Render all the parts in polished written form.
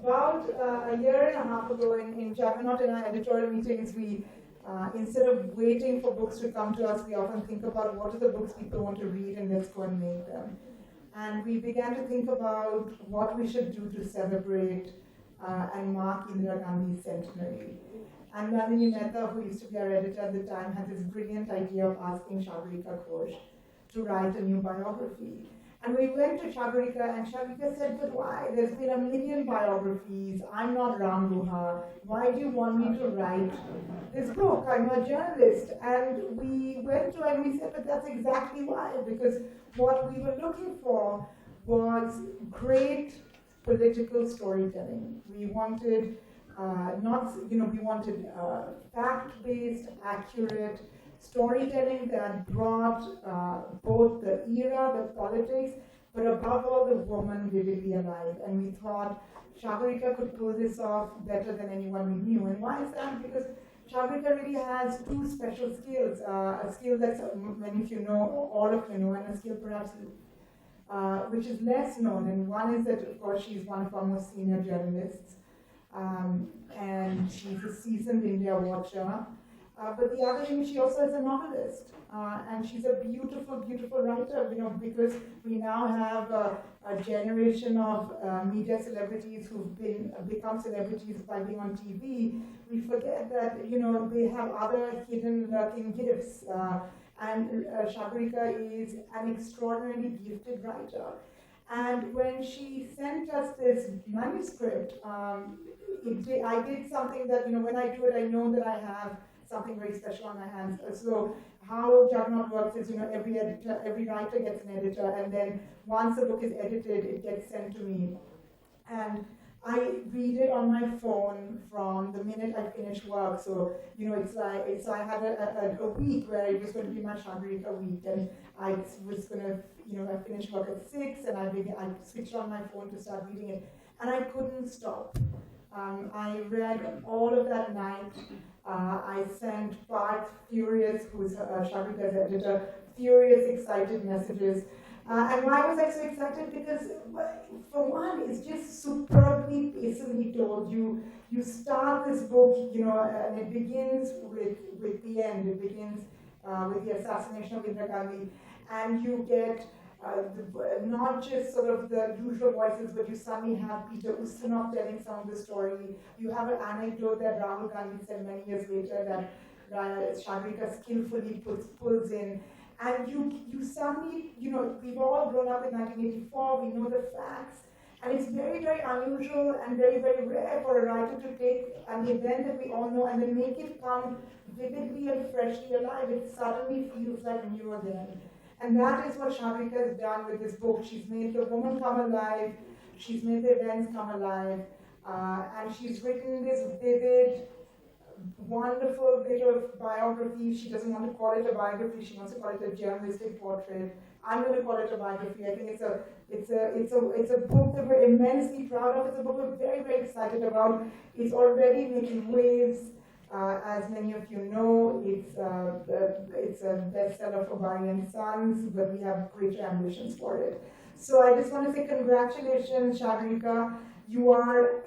About a year and a half ago in Juggernaut, in our editorial meetings, we, instead of waiting for books to come to us, we often think about what are the books people want to read and let's go and make them. And we began to think about what we should do to celebrate and mark Indira Gandhi's centenary. And Nalini Mehta, who used to be our editor at the time, had this brilliant idea of asking Sagarika Ghosh to write a new biography. And we went to Sagarika, and Sagarika said, but why? There's been a million biographies. I'm not Ram Luha. Why do you want me to write this book? I'm a journalist. And we went to her and we said, but that's exactly why. Because what we were looking for was great political storytelling. We wanted we wanted fact-based, accurate storytelling that brought both the era, the politics, but above all the woman vividly alive. And we thought Sagarika could pull this off better than anyone we knew. And why is that? Because Sagarika really has two special skills, a skill that many of you know, all of you know, and a skill perhaps which is less known. And one is that, of course, she's one of our most senior journalists. And she's a seasoned India watcher. But the other thing, she also is a novelist. And she's a beautiful, beautiful writer, because we now have a generation of media celebrities who've become celebrities by being on TV. We forget that, they have other hidden lurking gifts. And Sagarika is an extraordinarily gifted writer. And when she sent us this manuscript, I did something that, when I do it, I know that I have something very special on my hands. So how Juggernaut works is, every writer gets an editor, and then once the book is edited, it gets sent to me. And I read it on my phone from the minute I finish work. So, so I had a week where it was going to be my Sagarika week, and I was going to, I finished work at 6, and I switched on my phone to start reading it, and I couldn't stop. I read all of that night. I sent Parth furious, who's Sagarika's editor, furious, excited messages. And why was I so excited? Because, for one, it's just superbly, pacefully told. You start this book, and it begins with the end. It begins with the assassination of Indira Gandhi, and you get not just sort of the usual voices, but you suddenly have Peter Ustinov telling some of the story. You have an anecdote that Rahul Gandhi said many years later that Sagarika skillfully pulls in. And you suddenly, we've all grown up in 1984, we know the facts, and it's very, very unusual and very, very rare for a writer to take an event that we all know and then make it come vividly and freshly alive. It suddenly feels like new again. And that is what Sagarika has done with this book. She's made the woman come alive, she's made the events come alive, and she's written this vivid, wonderful bit of biography. She doesn't want to call it a biography, she wants to call it a journalistic portrait. I'm going to call it a biography. I think it's a book that we're immensely proud of. It's a book we're very, very excited about. It's already making waves. As many of you know, it's a bestseller for Bari and Sons, but we have greater ambitions for it. So I just want to say congratulations, Sagarika. You are,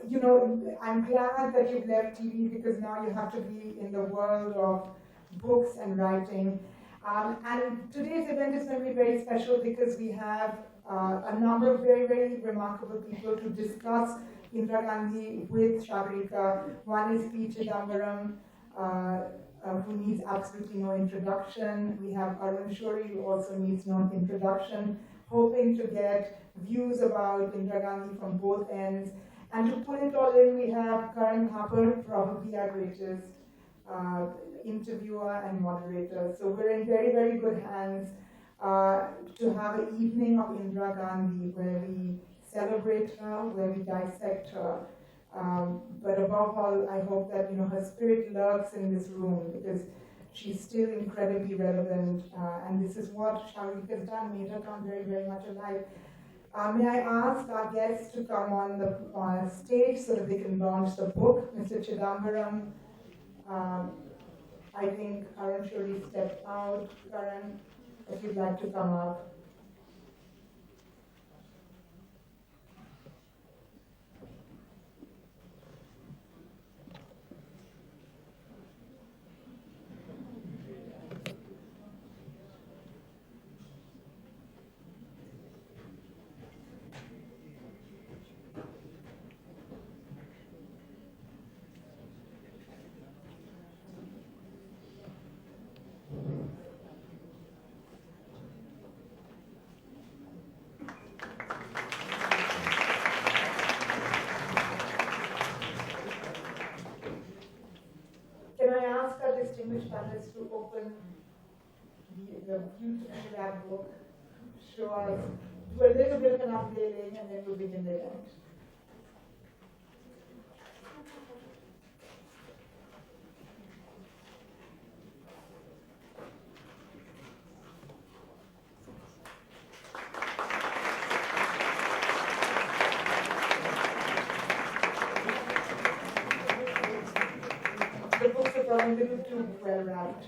I'm glad that you've left TV because now you have to be in the world of books and writing. And today's event is going to be very special because we have a number of very, very remarkable people to discuss Indira Gandhi with Sagarika. One is P. Chidambaram, who needs absolutely no introduction. We have Arun Shori, who also needs no introduction, hoping to get views about Indira Gandhi from both ends. And to put it all in, we have Karan Thapar, probably our greatest interviewer and moderator. So we're in very, very good hands to have an evening of Indira Gandhi where we celebrate her, where we dissect her. But above all, I hope that her spirit lurks in this room because she's still incredibly relevant, and this is what Sagarika has done, made her come very, very much alive. May I ask our guests to come on the stage so that they can launch the book? Mr. Chidambaram, I think Karan Shuri stepped out. Karan, if you'd like to come up. distinguished panelists to open the huge lab book, show us, do a little bit of an unveiling, and then we'll begin the event. The books are probably a little too well wrapped.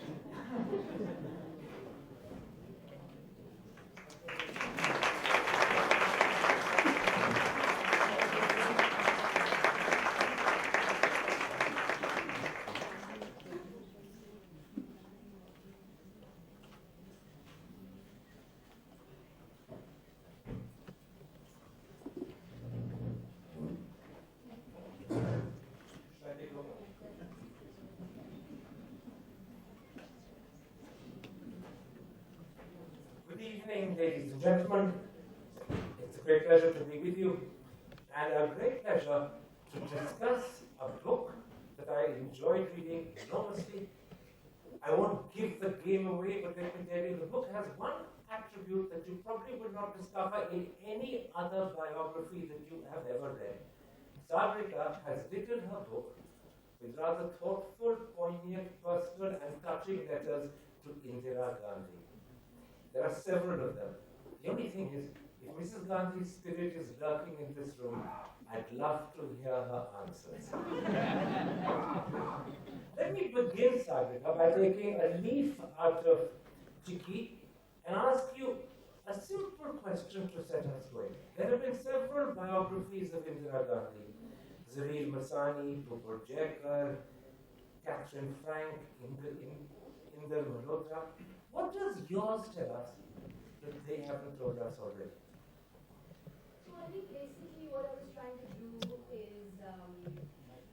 Good evening, ladies and gentlemen. It's a great pleasure to be with you, and a great pleasure to discuss a book that I enjoyed reading enormously. I won't give the game away, but let me tell you, the book has one attribute that you probably will not discover in any other biography that you have ever read. Sagrika has written her book with rather thoughtful, poignant, personal, and touching letters to Indira Gandhi. There are several of them. The only thing is, if Mrs. Gandhi's spirit is lurking in this room, I'd love to hear her answers. Let me begin, Sagrika, by taking a leaf out of Chiki and ask you a simple question to set us going. There have been several biographies of Indira Gandhi. Zarir Masani, Tupur Jekar, Catherine Frank, Inder Malhotra. What does yours tell us that they haven't told us already? So I think basically what I was trying to do is,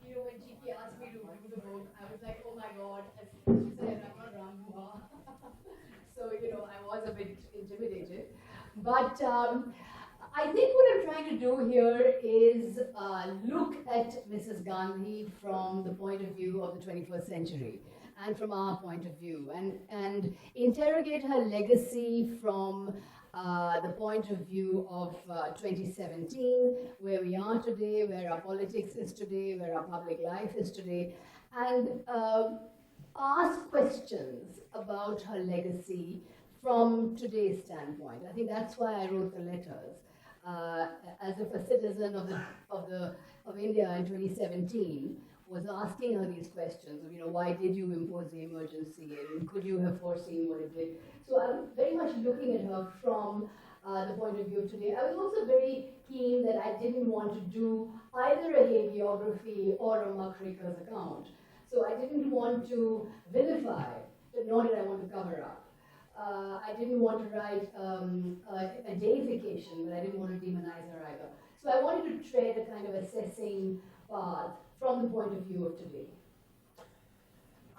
when GP asked me to do the book, I was like, oh my God, as she said, I'm not Ramdua. So, I was a bit intimidated. But I think what I'm trying to do here is look at Mrs. Gandhi from the point of view of the 21st century. And from our point of view, and interrogate her legacy from the point of view of 2017, where we are today, where our politics is today, where our public life is today, and ask questions about her legacy from today's standpoint. I think that's why I wrote the letters. As if a citizen of India in 2017 was asking her these questions of, why did you impose the emergency, and could you have foreseen what it did? So I'm very much looking at her from the point of view of today. I was also very keen that I didn't want to do either a hagiography or a Makrika's account. So I didn't want to vilify, but nor did I want to cover up. I didn't want to write a deification, but I didn't want to demonize her either. So I wanted to tread a kind of assessing path from the point of view of today.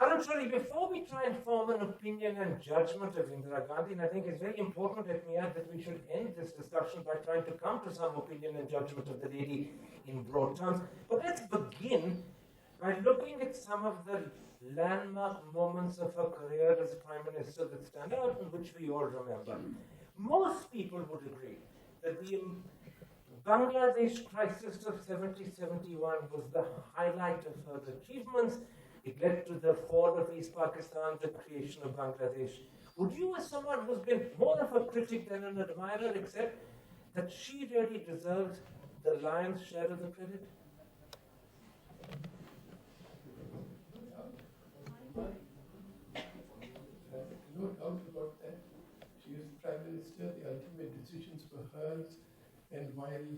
Actually, before we try and form an opinion and judgment of Indira Gandhi, and I think it's very important, let me add, that we should end this discussion by trying to come to some opinion and judgment of the lady in broad terms. But let's begin by looking at some of the landmark moments of her career as Prime Minister that stand out and which we all remember. Most people would agree that the Bangladesh crisis of 70-71 was the highlight of her achievements. It led to the fall of East Pakistan, the creation of Bangladesh. Would you, as someone who's been more of a critic than an admirer, accept that she really deserves the lion's share of the credit? No doubt about that. She is Prime Minister, the ultimate decisions were hers. And while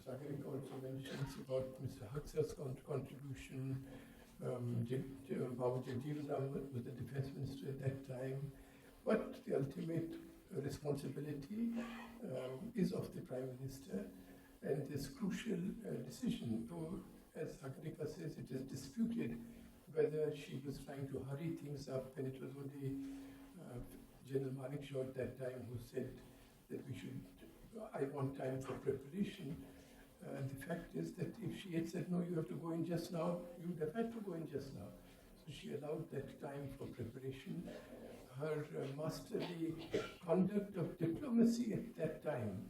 Sagarika also mentions about Mr. Huxer's contribution, Babu Jagjeev Ram was the defense minister at that time, but the ultimate responsibility is of the Prime Minister, and this crucial decision, though, as Sagarika says, it is disputed whether she was trying to hurry things up, and it was only General Manekshaw at that time who said that we should, I want time for preparation. And the fact is that if she had said, no, you have to go in just now, you would have had to go in just now. So she allowed that time for preparation. Her masterly conduct of diplomacy at that time,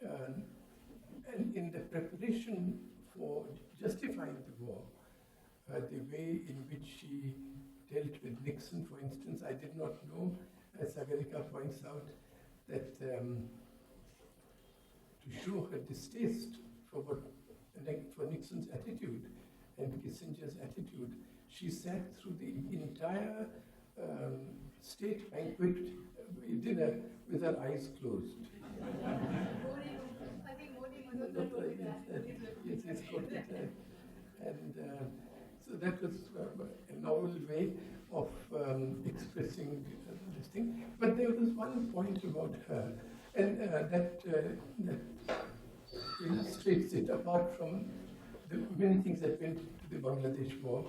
and in the preparation for justifying the war, the way in which she dealt with Nixon, for instance, I did not know, as Sagarika points out, that to show her distaste for Nixon's attitude and Kissinger's attitude, she sat through the entire state banquet dinner with her eyes closed. I think Modi must have told that. Yes, it's got that. And so that was a novel way of expressing this thing. But there was one point about her, and that illustrates it, apart from the many things that went to the Bangladesh war,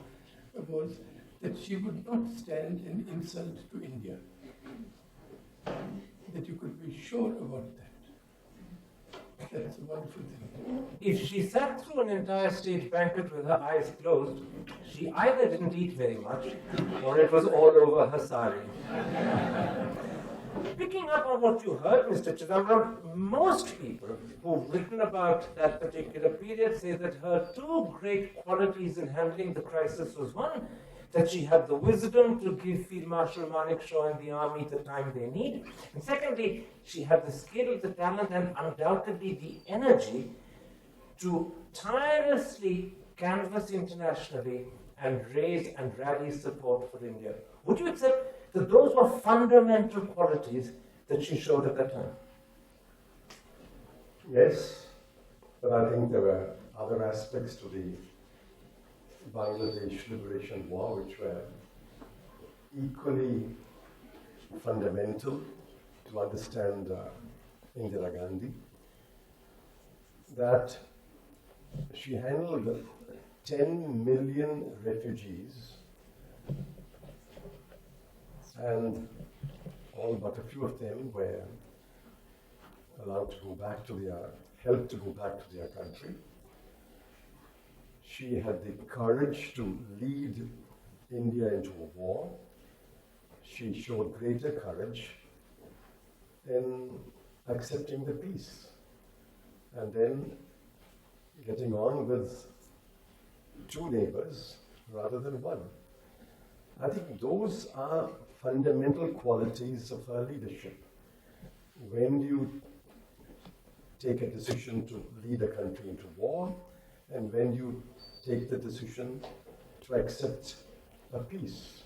was that she would not stand an insult to India. That you could be sure about that. That's a wonderful thing. If she sat through an entire state banquet with her eyes closed, she either didn't eat very much, or it was all over her sari. Picking up on what you heard, Mr. Chidambaram, most people who've written about that particular period say that her two great qualities in handling the crisis was, one, that she had the wisdom to give Field Marshal Manekshaw and the army the time they need. And secondly, she had the skill, the talent, and undoubtedly the energy to tirelessly canvass internationally and raise and rally support for India. Would you accept that those were fundamental qualities that she showed at that time? Yes, but I think there were other aspects to the Bangladesh Liberation War which were equally fundamental to understand Indira Gandhi. That she handled 10 million refugees, and all but a few of them were allowed to go back to their, helped to go back to their country. She had the courage to lead India into a war. She showed greater courage in accepting the peace and then getting on with two neighbors rather than one. I think those are fundamental qualities of her leadership. When you take a decision to lead a country into war, and when you take the decision to accept a peace.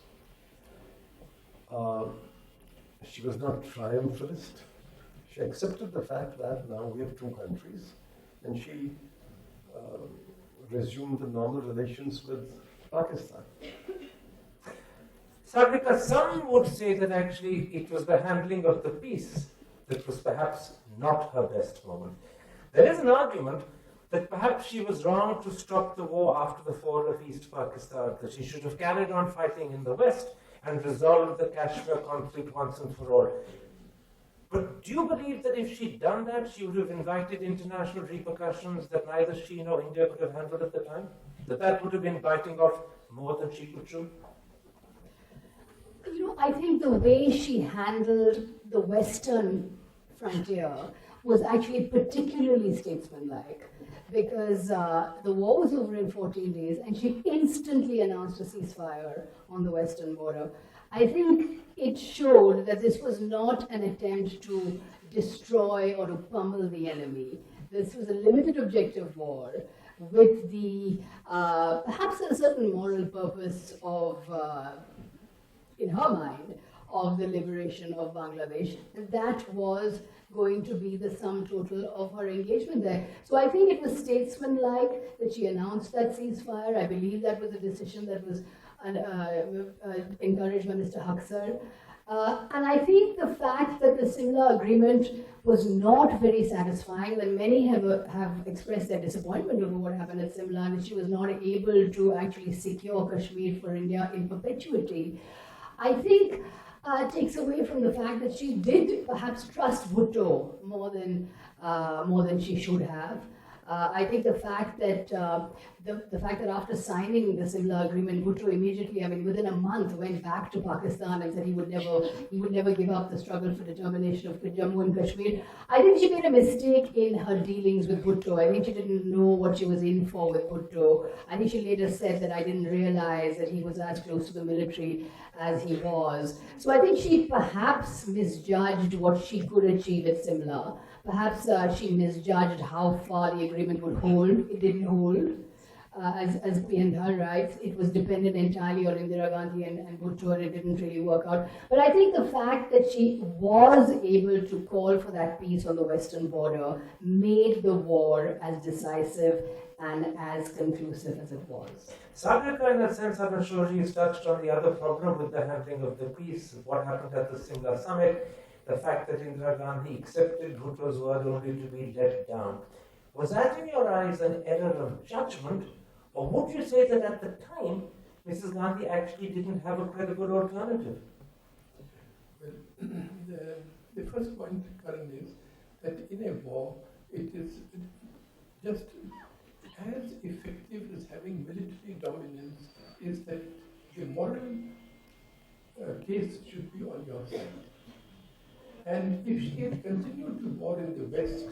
She was not triumphalist. She accepted the fact that now we have two countries, and she resumed the normal relations with Pakistan. Sagrika, some would say that actually it was the handling of the peace that was perhaps not her best moment. There is an argument that perhaps she was wrong to stop the war after the fall of East Pakistan, that she should have carried on fighting in the West and resolved the Kashmir conflict once and for all. But do you believe that if she'd done that, she would have invited international repercussions that neither she nor India could have handled at the time? That would have been biting off more than she could chew? You know, I think the way she handled the Western frontier was actually particularly statesmanlike, because the war was over in 14 days and she instantly announced a ceasefire on the western border. I think it showed that this was not an attempt to destroy or to pummel the enemy. This was a limited objective war with the perhaps a certain moral purpose of, in her mind, of the liberation of Bangladesh. And that was going to be the sum total of her engagement there. So I think it was statesmanlike that she announced that ceasefire. I believe that was a decision that was encouraged by Mr. Haksar. And I think the fact that the Simla agreement was not very satisfying, and many have expressed their disappointment over what happened at Simla, and she was not able to actually secure Kashmir for India in perpetuity, I think takes away from the fact that she did perhaps trust Bhutto more than she should have. I think the fact that after signing the Simla agreement, Bhutto immediately, I mean, within a month, went back to Pakistan and said he would never give up the struggle for determination of Jammu and Kashmir. I think she made a mistake in her dealings with Bhutto. I think she didn't know what she was in for with Bhutto. I think she later said that I didn't realize that he was as close to the military as he was. So I think she perhaps misjudged what she could achieve at Simla. Perhaps she misjudged how far the agreement would hold. It didn't hold. As P&R writes, it was dependent entirely on Indira Gandhi and Bhutto, and it didn't really work out. But I think the fact that she was able to call for that peace on the western border made the war as decisive and as conclusive as it was. Sagarkar, in a sense, I'm sure he's touched on the other problem with the handling of the peace, what happened at the Simla summit, the fact that Indira Gandhi accepted Bhutto's word only to be let down. Was that, in your eyes, an error of judgment, or would you say that at the time, Mrs. Gandhi actually didn't have a credible alternative? Well, the first point, Karan, is that in a war, it is just as effective as having military dominance is that the moral case should be on your side. And if she had continued to war in the West,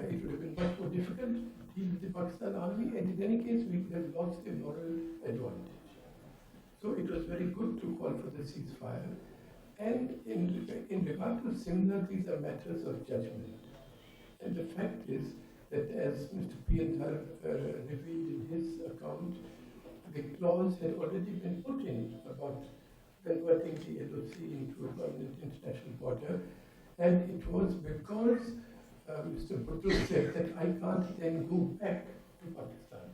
it would have been much more difficult to deal with the Pakistan army, and in any case, we would have lost a moral advantage. So it was very good to call for the ceasefire. And in regard to Simla, these are matters of judgment. And the fact is that, as Mr. P&R revealed in his account, the clause had already been put in about converting the LOC into a permanent international border, and it was because Mr. Bhutto said that I can't then go back to Pakistan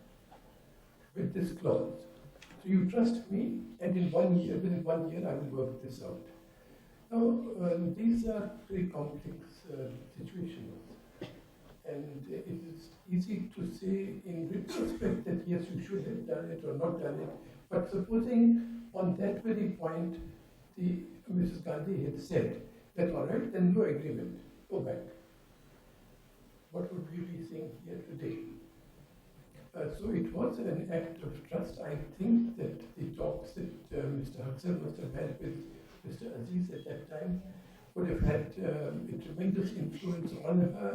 with this clause. So you trust me, and within 1 year, I will work this out. Now, these are very complex situations, and it is easy to say in retrospect that yes, you should have done it or not done it, but supposing on that very point, Mrs. Gandhi had said that, all right, then no agreement, go back. What would we be saying here today? So it was an act of trust. I think that the talks that Mr. Huxell must have had with Mr. Aziz at that time would have had a tremendous influence on her.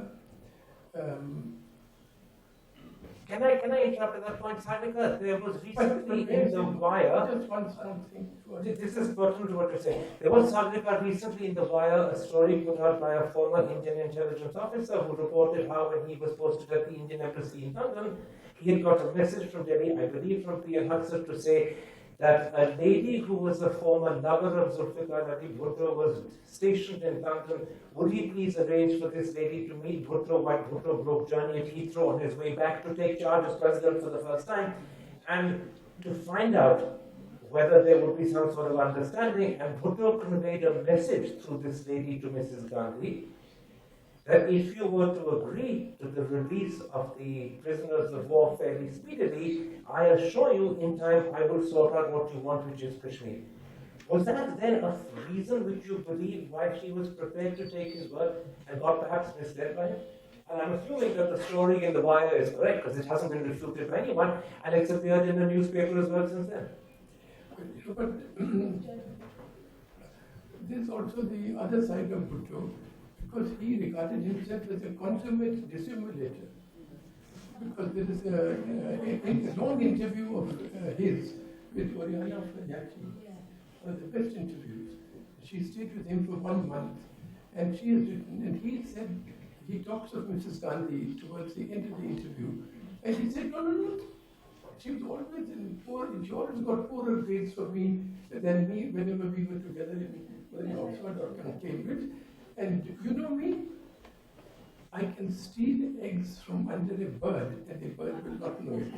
Can I interrupt at that point, Sagarkar? There was recently in the wire. Just one small thing. This is pertinent to what you're saying. There was, Sagarkar, recently in the wire a story put out by a former Indian intelligence officer who reported how, when he was posted at the Indian embassy in London, he had got a message from Delhi, I believe from P.N. Huxell, to say that a lady who was a former lover of Zulfikar Ali Bhutto was stationed in London. Would he please arrange for this lady to meet Bhutto while Bhutto broke journey at Heathrow on his way back to take charge as president for the first time, and to find out whether there would be some sort of understanding. And Bhutto conveyed a message through this lady to Mrs. Gandhi that if you were to agree to the release of the prisoners of war fairly speedily, I assure you in time I will sort out what you want, which is Kashmir. Was that then a reason which you believe why she was prepared to take his word and not perhaps misled by him? And I'm assuming that the story in the wire is correct because it hasn't been refuted by anyone, and it's appeared in the newspaper as well since then. But there's also the other side of Bhutto, because he regarded himself as a consummate dissimulator. Because there is a long interview of his with Oriana Fayachi, one of the best interviews. She stayed with him for 1 month, and she has written, and he said, he talks of Mrs. Gandhi towards the end of the interview, and he said, no. She was always she always got poorer grades for me than me whenever we were together in Oxford or Cambridge. And you know me, I can steal eggs from under a bird, and the bird will not know it.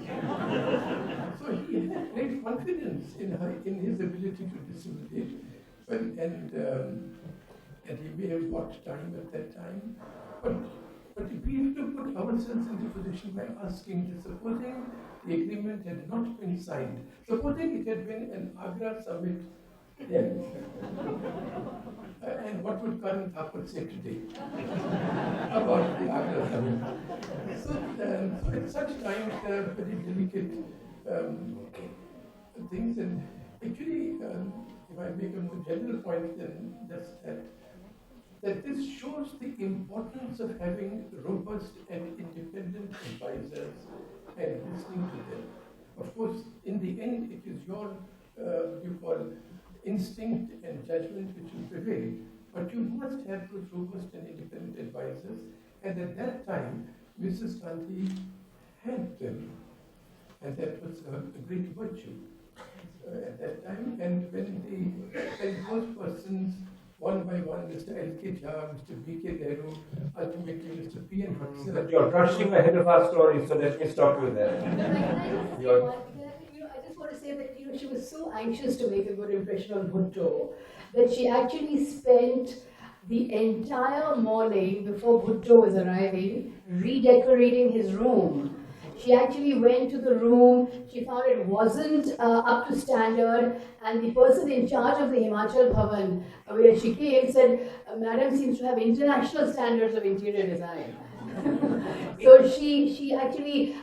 So he had great confidence in his ability to dissimulate, and he may have watched time at that time. But we have to put ourselves in the position by asking, supposing the agreement had not been signed, supposing it had been an Agra summit Yes. And what would Karan Thapar say today about the Agra summit? So at such times, there are very delicate things. And actually, if I make a more general point, then just that this shows the importance of having robust and independent advisors and listening to them. Of course, in the end, it is your, you call, instinct and judgment which will prevail, but you must have those robust and independent advisors. And at that time, Mrs. Gandhi had them, and that was a great virtue at that time. And when those persons, one by one, Mr. L.K. Jha, Mr. B.K. Nehru, ultimately Mr. P.N. But you're rushing ahead of our story, so let me stop you there. Can I just say one? I just want to say that she was so anxious to make a good impression on Bhutto that she actually spent the entire morning before Bhutto was arriving redecorating his room. She actually went to the room, she found it wasn't up to standard, and the person in charge of the Himachal Bhavan, where she came, said, Madam seems to have international standards of interior design. So she actually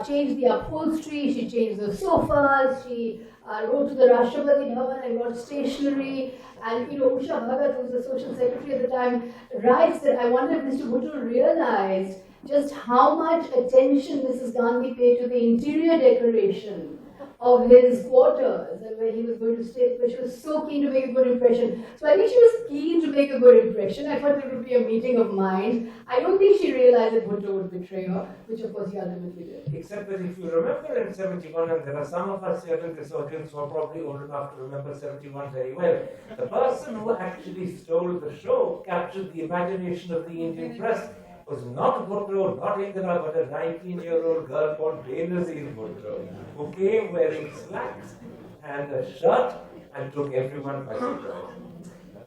changed the upholstery, she changed the sofas, she wrote to the Rashtrapati Bhavan and got stationery. And Usha Bhagat, who was the social secretary at the time, writes that I wonder if Mr. Bhutto realized just how much attention Mrs. Gandhi paid to the interior decoration of his quarters and where he was going to stay, but she was so keen to make a good impression. So I think she was keen to make a good impression. I thought it would be a meeting of minds. I don't think she realized that Bhutto would betray her, which of course he ultimately did. Except that if you remember in 71, and there are some of us here in this audience who are probably old enough to remember 71 very well, the person who actually stole the show, captured the imagination of the Indian press, was not Bhutto, not Indira, but a 19-year-old girl called Benazir Bhutto, who came wearing slacks and a shirt and took everyone by surprise.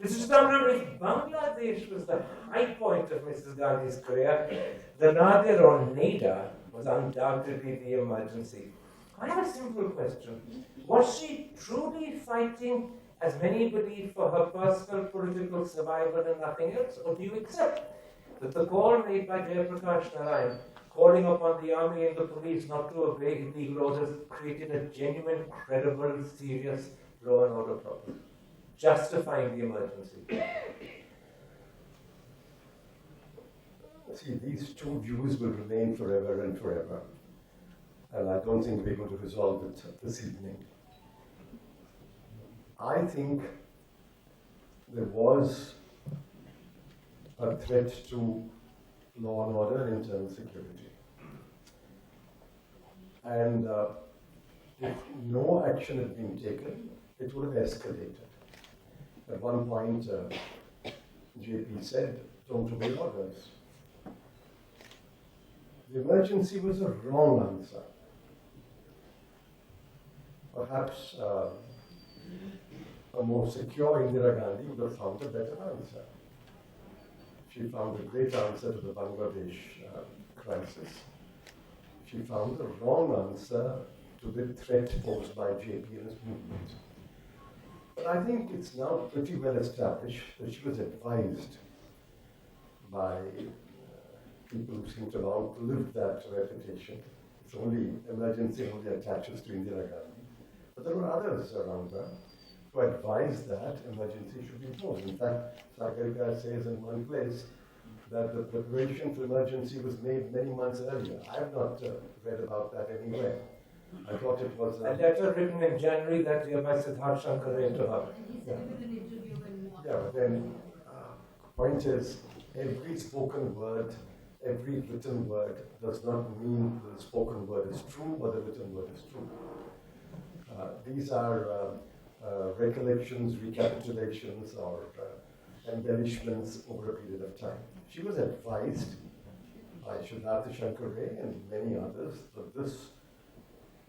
This is somewhere if Bangladesh was the high point of Mrs. Gandhi's career, the Nadir or Nada was undoubtedly the emergency. I have a simple question. Was she truly fighting, as many believe, for her personal political survival and nothing else? Or do you accept that the call made by Jayaprakash Narayan, calling upon the army and the police not to obey illegal orders, created a genuine, credible, serious law and order problem, justifying the emergency? See, these two views will remain forever and forever. And I don't think we're going to resolve it this evening. I think there was a threat to law and order and internal security. And if no action had been taken, it would have escalated. At one point, JP said, don't obey orders. The emergency was a wrong answer. Perhaps a more secure Indira Gandhi would have found a better answer. She found a great answer to the Bangladesh crisis. She found the wrong answer to the threat posed by JP and his movement. But I think it's now pretty well established that she was advised by people who seem to have outlived that reputation. It's only emergency only attaches to Indira Gandhi. But there were others around her who advised that emergency should be imposed. In fact, Sagarika says in one place that the preparation for emergency was made many months earlier. I have not read about that anywhere. I thought it was a letter written in January that year by Siddharth Shankar to her. Yeah, but then point is, every spoken word, every written word does not mean the spoken word is true or the written word is true. These are recollections, recapitulations, or embellishments over a period of time. She was advised by Siddhartha Shankar and many others that this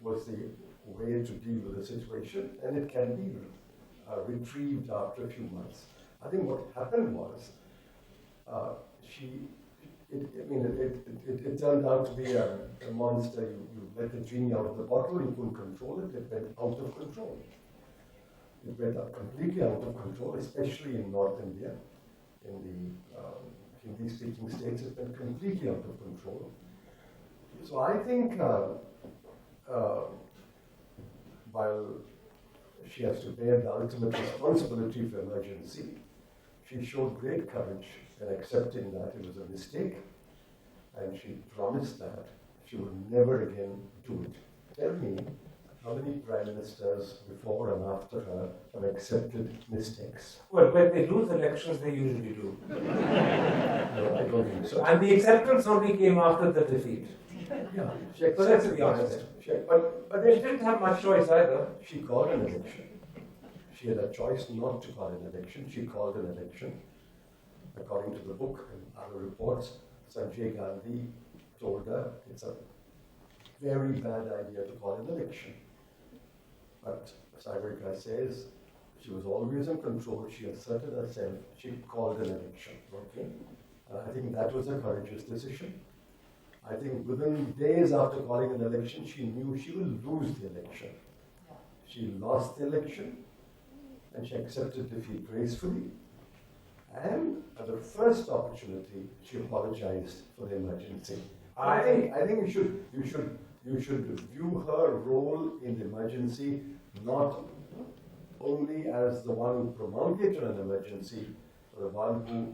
was the way to deal with the situation, and it can be retrieved after a few months. I think what happened was it turned out to be a monster. You let the genie out of the bottle, you couldn't control it, it went out of control. it went completely out of control, especially in North India. In the Hindi-speaking states, it went completely out of control. So I think while she has to bear the ultimate responsibility for emergency, she showed great courage in accepting that it was a mistake, and she promised that she would never again do it. Tell me, how many prime ministers before and after her have accepted mistakes? Well, when they lose elections, they usually do. No, I don't think so. And the acceptance only came after the defeat. Yeah, she So let's accepted be honest. but They didn't have much choice either. she called an election. She had a choice not to call an election. She called an election. According to the book and other reports, Sanjay Gandhi told her it's a very bad idea to call an election. But Sagarika says she was always in control. She asserted herself. She called an election. Okay, and I think that was a courageous decision. I think within days after calling an election, she knew she will lose the election. She lost the election, and she accepted defeat gracefully. And at the first opportunity, she apologized for the emergency. I think you should view her role in the emergency not only as the one who promulgated an emergency, but the one who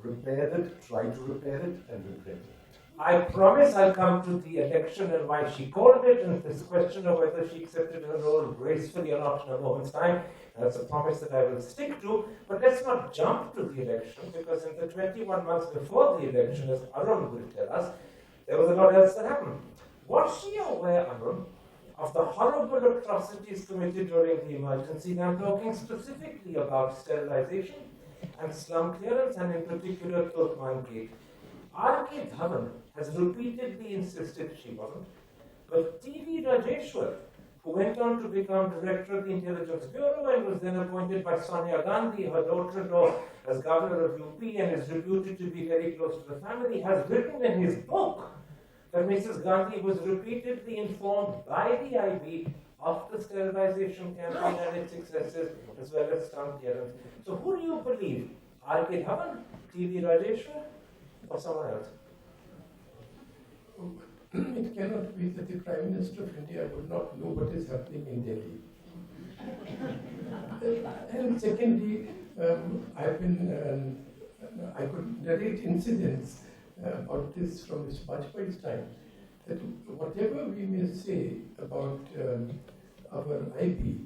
repaired it, tried to repair it, and regretted it. I promise I'll come to the election and why she called it, and this question of whether she accepted her role gracefully or not in a moment's time. That's a promise that I will stick to. But let's not jump to the election, because in the 21 months before the election, as Arun will tell us, there was a lot else that happened. Was she aware, Arun, of the horrible atrocities committed during the emergency? And I'm talking specifically about sterilization and slum clearance, and in particular Turkman Gate. R.K. Dhawan has repeatedly insisted she wasn't, but T.V. Rajeshwar, who went on to become director of the Intelligence Bureau and was then appointed by Sonia Gandhi, her daughter-in-law, as governor of UP and is reputed to be very close to the family, has written in his book that Mrs. Gandhi was repeatedly informed by the IB of the sterilization campaign and its successes, as well as slum clearance. So who do you believe? R.K. Dhawan, T.V. Rajeshwar, or someone else? It cannot be that the Prime Minister of India would not know what is happening in Delhi. And secondly, I could narrate incidents about this from Mr. Bajpayee's time, that whatever we may say about our IB,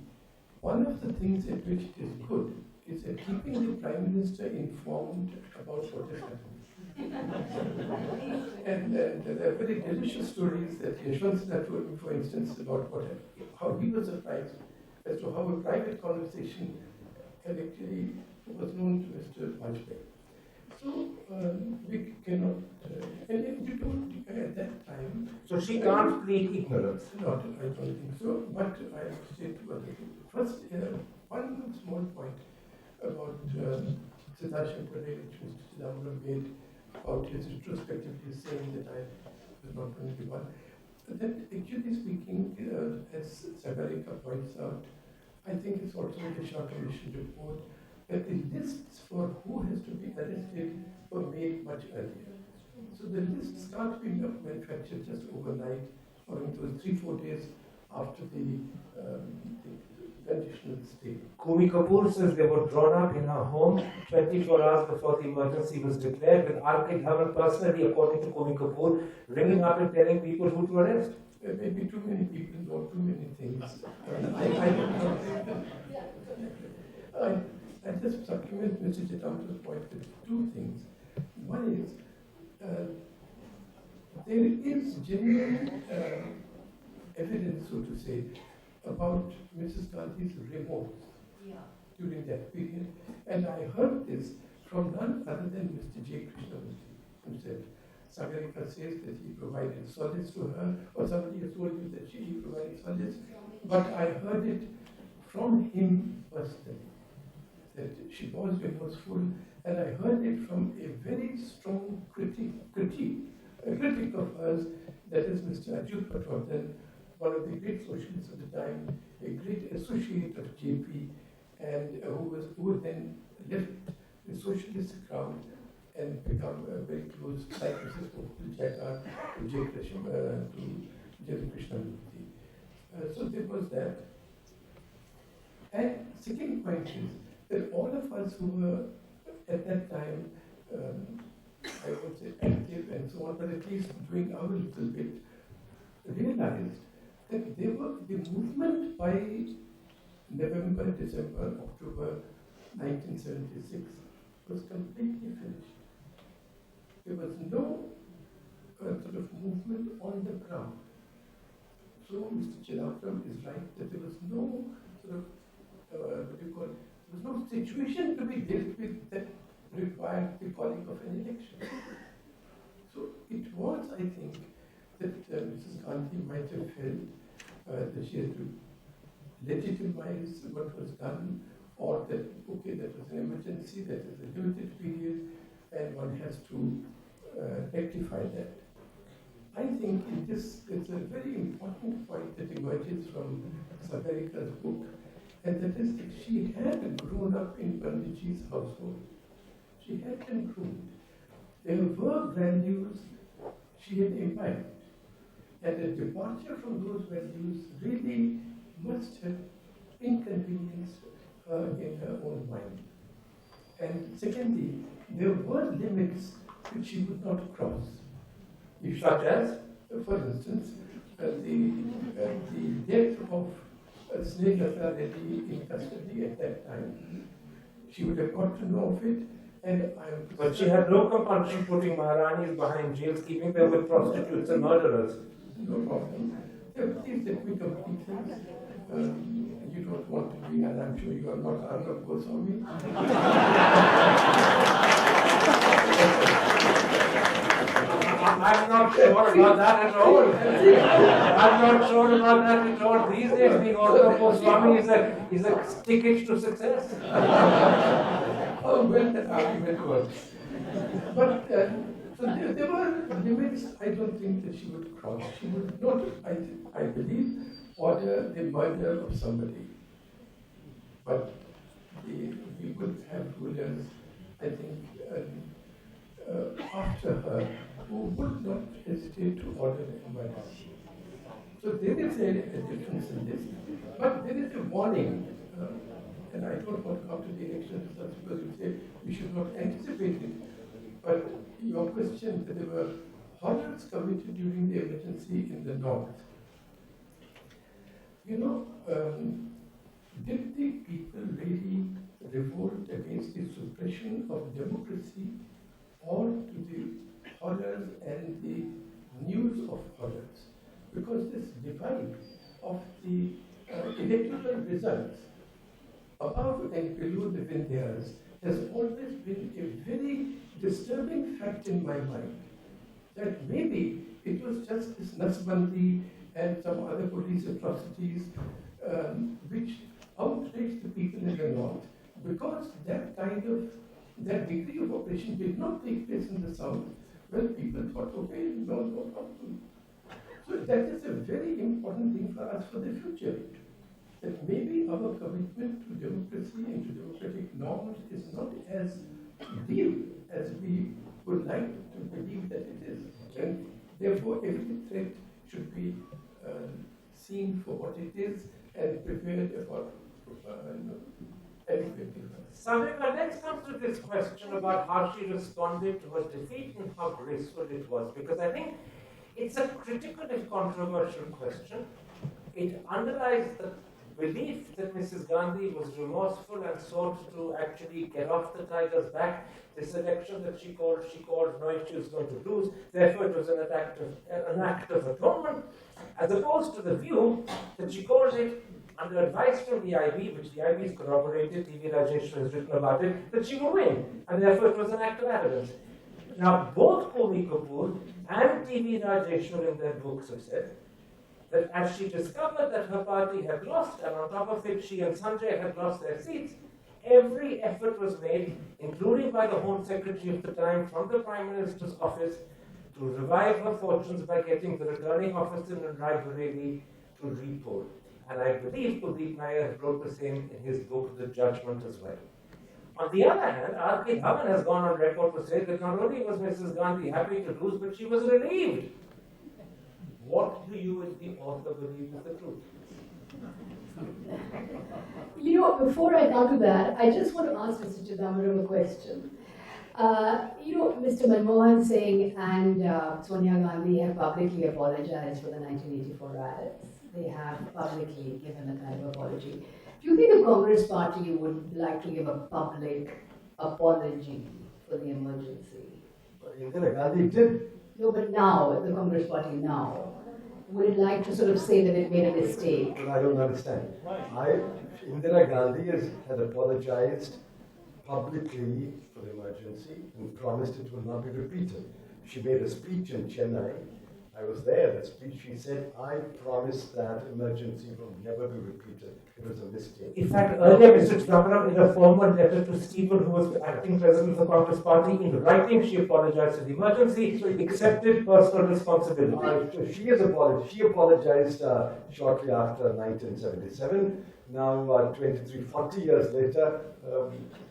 one of the things at which it is good is at keeping the Prime Minister informed about what is happening. And there are very delicious stories that Yashwant Sinha told me, for instance, about how he was surprised as to how a private conversation actually was known to Mr. Bajpayee. So we cannot, and you don't at that time. So she can't plead ignorance. Not, I don't think so. But I will say two other things. First, one small point about Siddharth Patel, which Mr. Chidambaram made about his retrospectively saying that I was not going to be one. That actually speaking, as Sagarika points out, I think it's also in the Shah Commission report, that the lists for who has to be arrested were made much earlier. So the lists can't be manufactured just overnight or in those 3-4 days after the conditional state. Kumi Kapoor says they were drawn up in her home 24 hours before the emergency was declared, with R.K. Dhawan personally, according to Kumi Kapoor, ringing up and telling people who to arrest. There may be too many people know too many things. I just supplement Mr. Chidambaram's point with two things. One is, there is genuine evidence, so to say, about Mrs. Gandhi's remorse during that period. And I heard this from none other than Mr. J. Krishnamurthy himself. Sagarika says that he provided solace to her, or somebody has told you that he provided solace, but I heard it from him personally, that she was remorseful, and I heard it from a very strong critic of hers, that is Mr. Ajit Patwardhan, one of the great socialists of the time, a great associate of JP, and who then left the socialist crowd and become very close, like Mrs. Pujaka to J. Krishnamurti. So there was that. And second point is that all of us who were at that time, I would say active and so on, but at least doing our little bit, realized that the movement by November, December, October 1976 was completely finished. There was no sort of movement on the ground. So Mr. Chidambaram is right that there was no sort of, there was no situation to be dealt with that required the calling of an election. So it was, I think, that Mrs. Gandhi might have felt that she had to legitimize what was done, or that, okay, that was an emergency, that is a limited period, and one has to rectify that. I think in this, it's a very important point that emerges from Sagarika's book, and that is that she had grown up in Panditji's household. She had concluded. There were values she had imbibed, and a departure from those values really must have inconvenienced her in her own mind. And secondly, there were limits which she would not cross. Such as, for instance, the death of Snehata Reddy in custody at that time. She would have got to know of it, and but she had no compulsion putting Maharanis behind jails, keeping them with prostitutes and murderers. No problem. There are things that we complete things. You don't want to be, and I'm sure you are not Arnab Goswami. I'm not sure about that at all. I'm not sure about that at all. These days, being Arnab Goswami is a ticket to success. How well that argument works. But so there were limits I don't think that she would cross. She would not, I believe, order the murder of somebody. But we would have rulers, I think, after her, who would not hesitate to order a murder. So there is a difference in this. But there is a warning, and I don't want to come to the election results because you say we should not anticipate it. But your question that there were horrors committed during the emergency in the north. You know, did the people really revolt against the suppression of democracy, or to the horrors and the news of horrors? Because this divide of the electoral results above and below the Vindhyas has always been a very disturbing fact in my mind. That maybe it was just this Nasbandi and some other police atrocities which outraged the people in the north, because that degree of oppression did not take place in the south. Well, people thought, okay, no problem. So that is a very important thing for us for the future. That maybe our commitment to democracy and to democratic norms is not as deep as we would like to believe that it is. And therefore, every threat should be seen for what it is and prepared for adequately. Sagarika, let's come to this question about how she responded to her defeat and how graceful it was, because I think it's a critical and controversial question. It underlies the belief that Mrs. Gandhi was remorseful and sought to actually get off the tiger's back. This election that she called knowing she was going to lose, therefore it was an act of atonement, as opposed to the view that she called it, under advice from the IB, which the IB has corroborated, TV Rajeshwar has written about it, that she would win, and therefore it was an act of arrogance. Now, both Kumi Kapoor and TV Rajeshwar in their books have said that as she discovered that her party had lost, and on top of it she and Sanjay had lost their seats, every effort was made, including by the Home Secretary of the time, from the Prime Minister's office, to revive her fortunes by getting the returning officer in Raebareli to repoll. And I believe Kuldeep Nair wrote the same in his book, The Judgment, as well. On the other hand, R.K. Dhawan has gone on record to say that not only was Mrs. Gandhi happy to lose, but she was relieved. What do you as the author believe is the truth? Before I come to that, I just want to ask Mr. Chidambaram a question. Mr. Manmohan Singh and Sonia Gandhi have publicly apologized for the 1984 riots. They have publicly given a kind of apology. Do you think the Congress Party would like to give a public apology for the emergency? Indira Gandhi did. No, but now, the Congress Party now, would it like to sort of say that it made a mistake? But I don't understand. Indira Gandhi had apologized publicly for the emergency and promised it will not be repeated. She made a speech in Chennai. I was there, that speech. She said, I promise that emergency will never be repeated. It was a mistake. In fact, earlier, Mr. Chidambaram, in a formal letter to Stephen, who was the acting president of the Congress Party, in writing, she apologized for the emergency, accepted personal responsibility. She apologized shortly after 1977. Now, 40 years later,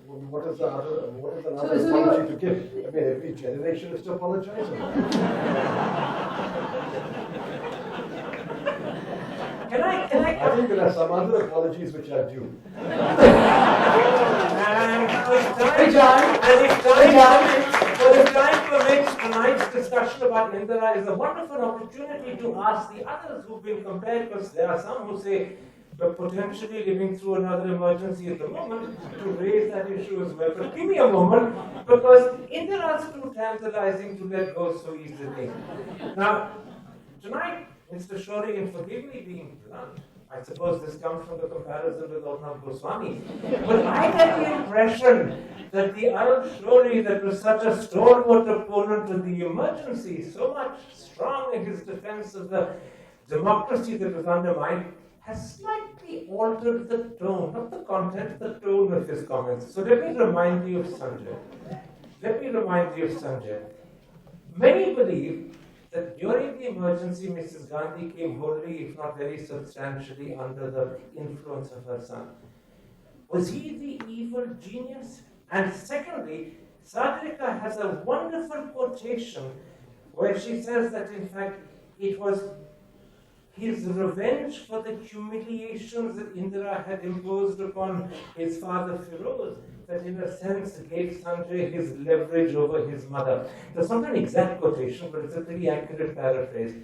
what is another apology to give? I mean, every generation is to apologize. I think there are some other apologies which are due. If time permits, tonight's discussion about Indira is a wonderful opportunity to ask the others who've been compared, because there are some who say we're potentially living through another emergency at the moment, to raise that issue as well. But give me a moment, because Indira is too tantalizing to let go so easily. Now, tonight, Mr. Shori, and forgive me being blunt, I suppose this comes from the comparison with Arnab Goswami, but I get the impression that the Arab Shori that was such a stalwart opponent of the emergency, so much strong in his defense of the democracy that was undermined, has slightly altered the tone, not the content, the tone of his comments. So let me remind you of Sanjay. Many believe that during the emergency, Mrs. Gandhi came wholly, if not very substantially, under the influence of her son. Was he the evil genius? And secondly, Sadrika has a wonderful quotation where she says that in fact it was his revenge for the humiliations that Indira had imposed upon his father Firoz that in a sense gave Sanjay his leverage over his mother. That's not an exact quotation, but it's a pretty accurate paraphrase.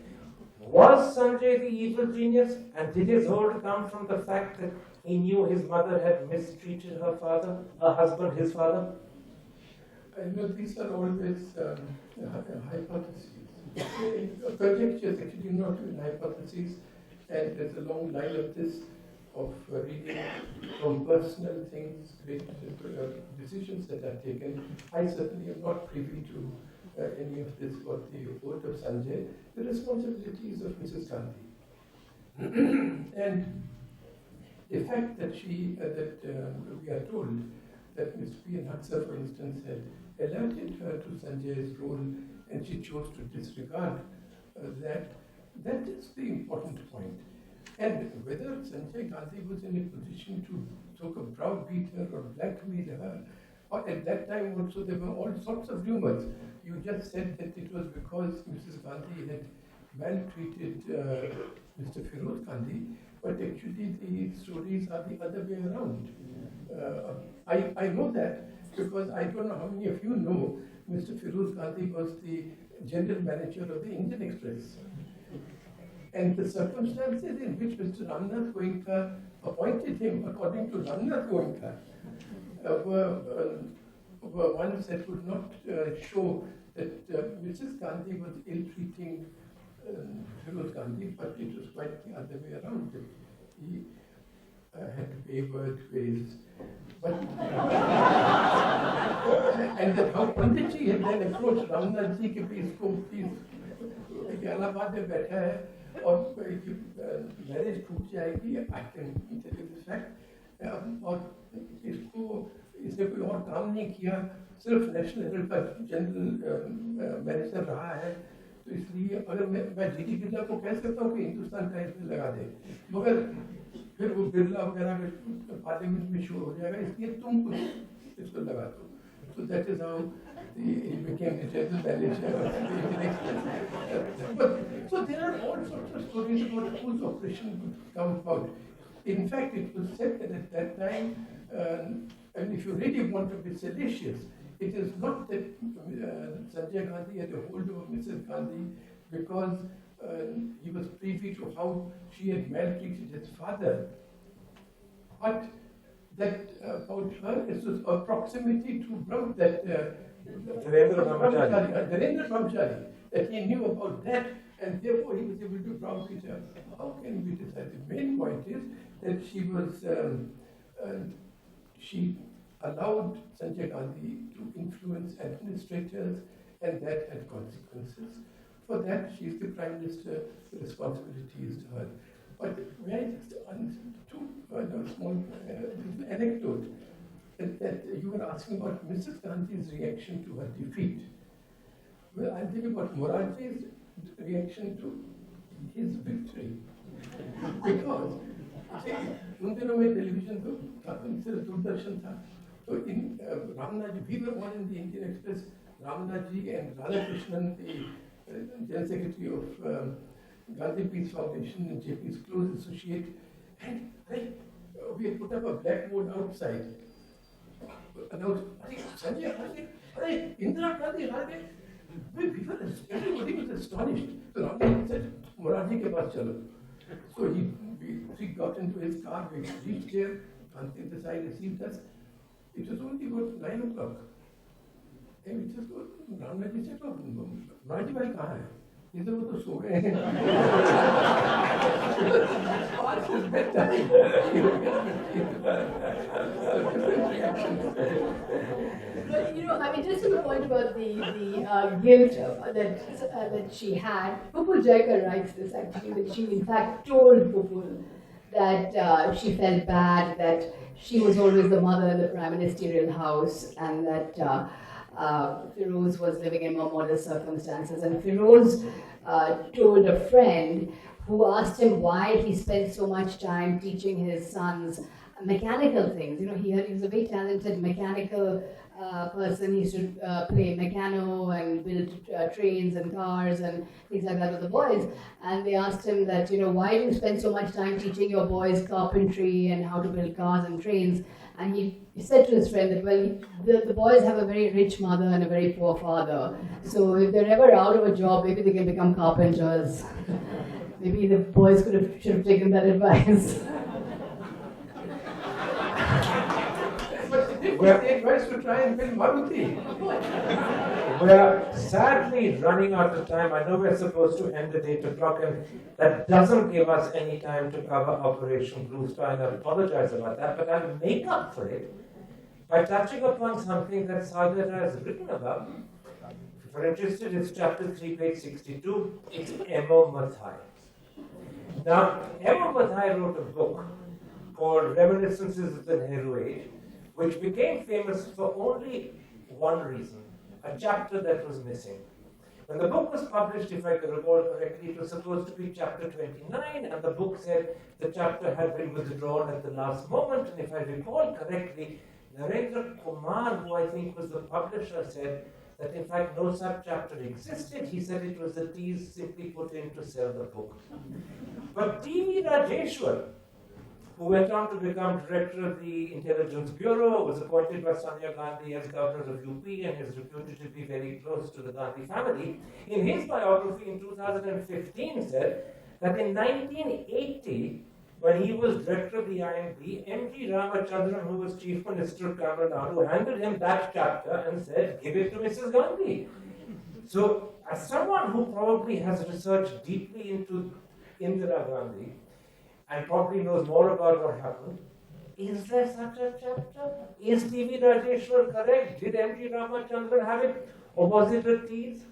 Was Sanjay the evil genius? And did his hold come from the fact that he knew his mother had mistreated her father, her husband, his father? These are always hypotheses. Conjectures actually not even hypotheses, and there's a long line of this, of reading from personal things, great decisions that are taken. I certainly am not privy to any of this, or the vote of Sanjay. The responsibilities of Mrs. Gandhi. And the fact that we are told that Ms. P. and Haksar, for instance, had alerted her to Sanjay's role and she chose to disregard that is the important point. And whether Sanjay Gandhi was in a position to sort of browbeat her or blackmail her, or at that time also there were all sorts of rumors. You just said that it was because Mrs. Gandhi had maltreated Mr. Firoz Gandhi, but actually the stories are the other way around. I know that because I don't know how many of you know Mr. Firoz Gandhi was the general manager of the Indian Express. And the circumstances in which Mr. Ramnath Goenka appointed him, according to Ramnath Goenka, were ones that would not show that Mrs. Gandhi was ill-treating Firoz Gandhi, but it was quite the other way around. He had wayward ways. But and that how Panditji had then approached Ramnath ji कि please Allahabad में बैठा है और marriage टूट जाएगी, I can tell you this fact, और इसने कोई और काम नहीं किया, सिर्फ नेशनल लेवल पर जनरल मैनेजर रहा है, तो इसलिए अगर मैं जीडी बिरला को कह सकता हूँ कि हिंदुस्तान टाइम्स में लगा दे, मगर फिर वो बिरला वगैरह में पार्लियामेंट में शो हो जाएगा, इसलिए तुम कुछ इसको लगा दो. So that is how it became the general manager of the Indian Express. But, so there are all sorts of stories about whose operation would come about. In fact, it was said that at that time, and if you really want to be salacious, it is not that Sanjay Gandhi had a hold over Mrs. Gandhi because he was privy to how she had maltreated his father, but that about her, it was a proximity to that Virendra Brahmachari, that he knew about that, and therefore he was able to browbeat her. How can we decide? The main point is that she was, she allowed Sanjay Gandhi to influence administrators, and that had consequences. For that, she is the Prime Minister, the responsibility is to her. But may I just small anecdote that you were asking about Mrs. Gandhi's reaction to her defeat. Well, I'm thinking about Morarji's reaction to his victory. Because, see, उन दिनों में television तो सिर्फ दूरदर्शन था. So in Ramnath, we were one in the Indian Express. Ramnath ji and Radhakrishnan, the General Secretary of Gandhi Peace Foundation and JP's close associate, and we had put up a blackboard outside. Announced, Sanjay Gandhi, Indira Gandhi, everybody was astonished. So Ramnath said, Morarji ke paas chalo. So we got into his car, we reached there, Gandhi decided received us. It was only about 9 o'clock. And we just go, Ramnath ji said, Morarji bhai kahan hai? इधर वो तो सो गए हैं. But I mean, just to the point about the guilt that she had, Pupul Jaikar writes this actually, that she in fact told Pupul that she felt bad, that she was always the mother in the prime ministerial house, and that Feroz was living in more modest circumstances. And Feroz told a friend who asked him why he spent so much time teaching his sons mechanical things. He was a very talented mechanical person. He used to play mechano and build trains and cars and things like that with the boys. And they asked him that, why do you spend so much time teaching your boys carpentry and how to build cars and trains? And he said to his friend that, well, the boys have a very rich mother and a very poor father. So if they're ever out of a job, maybe they can become carpenters. Maybe the boys should have taken that advice. But they took the advice to try and build Maruti. We're sadly running out of time. I know we're supposed to end at 8 o'clock, and that doesn't give us any time to cover Operation Blue Star, and I apologize about that, but I'll make up for it by touching upon something that Sagar has written about. If you're interested, it's chapter 3, page 62. It's Emma Mathai. Now, Emma Mathai wrote a book called Reminiscences of the Nehru Age, which became famous for only one reason: a chapter that was missing. When the book was published, if I can recall correctly, it was supposed to be chapter 29, and the book said the chapter had been withdrawn at the last moment. And if I recall correctly, Narendra Kumar, who I think was the publisher, said that in fact no such chapter existed. He said it was a tease simply put in to sell the book. But T.V. Rajeshwar, who went on to become director of the Intelligence Bureau, was appointed by Sonia Gandhi as governor of UP, and is reputed to be very close to the Gandhi family. In his biography in 2015 said that in 1980, when he was director of the IMB, M.G. Ramachandran, who was chief minister of Tamil Nadu, handed him that chapter and said, give it to Mrs. Gandhi. So, as someone who probably has researched deeply into Indira Gandhi, and probably knows more about what happened, is there such a chapter? Is T.V. Rajeshwar correct? Did M.G. Ramachandran have it? Or was it a tease?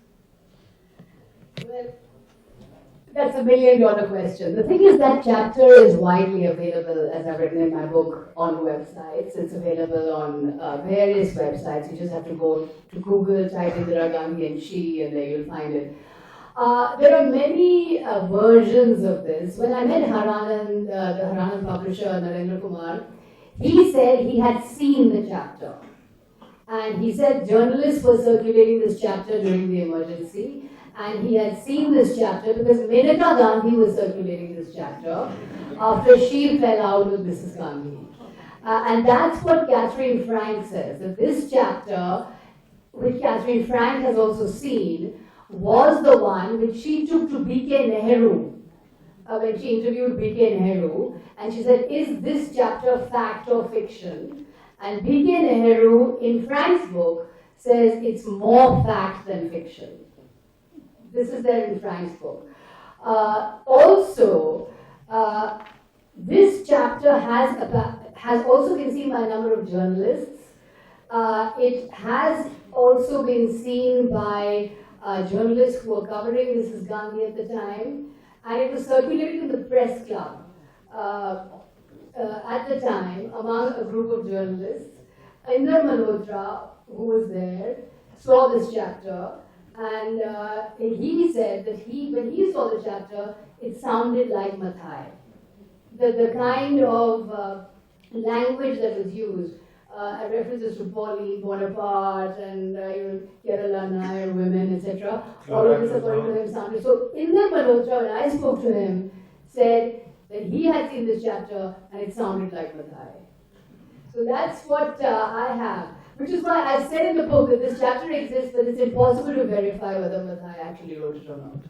Well, that's $1 million question. The thing is that chapter is widely available, as I've written in my book, on websites. It's available on various websites. You just have to go to Google, type Indira Gandhi and she, and there you'll find it. There are many versions of this. When I met Haranand, the Haranand publisher, Narendra Kumar, he said he had seen the chapter. And he said journalists were circulating this chapter during the emergency. And he had seen this chapter because Indira Gandhi was circulating this chapter after she fell out with Mrs. Gandhi. And that's what Catherine Frank says, that this chapter, which Catherine Frank has also seen, was the one which she took to B.K. Nehru when she interviewed B.K. Nehru, and she said, is this chapter fact or fiction? And B.K. Nehru, in Frank's book, says it's more fact than fiction. This is there in Frank's book. This chapter has also been seen by a number of journalists. It has also been seen by journalists who were covering Mrs. Gandhi at the time, and it was circulated in the press club at the time among a group of journalists. Indira Malhotra, who was there, saw this chapter, and he said that when he saw the chapter, it sounded like Mathai. The kind of language that was used, references to Polly, Bonaparte, and Kerala Nair, women, etc. All of this according to him sounded. So Indira Malhotra, when I spoke to him, said that he had seen this chapter and it sounded like Mathai. So that's what I have. Which is why I said in the book that this chapter exists, but it's impossible to verify whether Mathai actually wrote it or not.